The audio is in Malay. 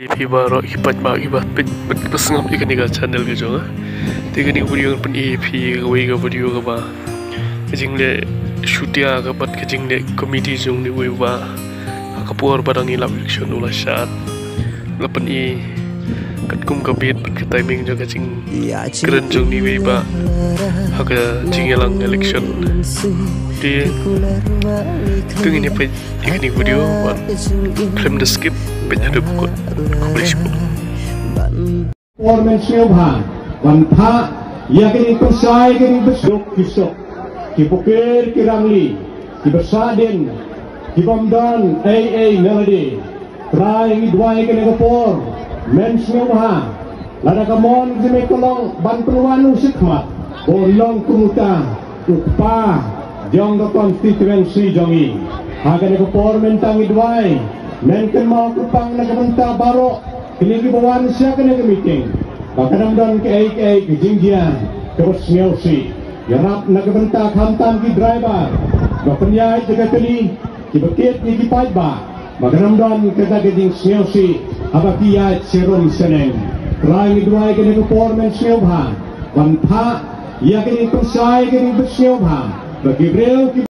EP baru ipat bagi bat pesengap ikan ikan channel ke jonga. Tiga ni video pun EP kawai ke video ke ba. Kajing le shootia ke bat kajing le komedi jong ni wei ba. Kapur barang ni lap election ulah syat. Lepan i kat kum kabit bat ke timing jo kajing keren jong ni wei ba. Haka jingelang election. Di tung ini pe ikan video ba. Film the skip penyadap kot. Ormen Siobhan, Wanta, Yakini Kusai, Yakini Besok, Kisok, Kipukir, Kirangli, Kibersadin, Kibamdan, AA Melody, Try Dwai Kinegapor, Men Siobhan, Ladakamon, Zimekolong, Bantuan Sikmat, Bolong Kumuta, Ukpa, Jong the constituency Jongi, Haganegapor, Mentangi Dwai, Menken mau kupang nagbenta baro kini gibawan siya kini meeting bakadamdan ke AK ke jingjian ke Bosniausi yarap nagbenta khantam ki driver bapenyai jaga kini kibakit ni kipai ba bakadamdan ke daging Bosniausi abakiya serum seneng rai duai kini performan Siobhan wantha ya kini kusai kini Bosniausi bagi beliau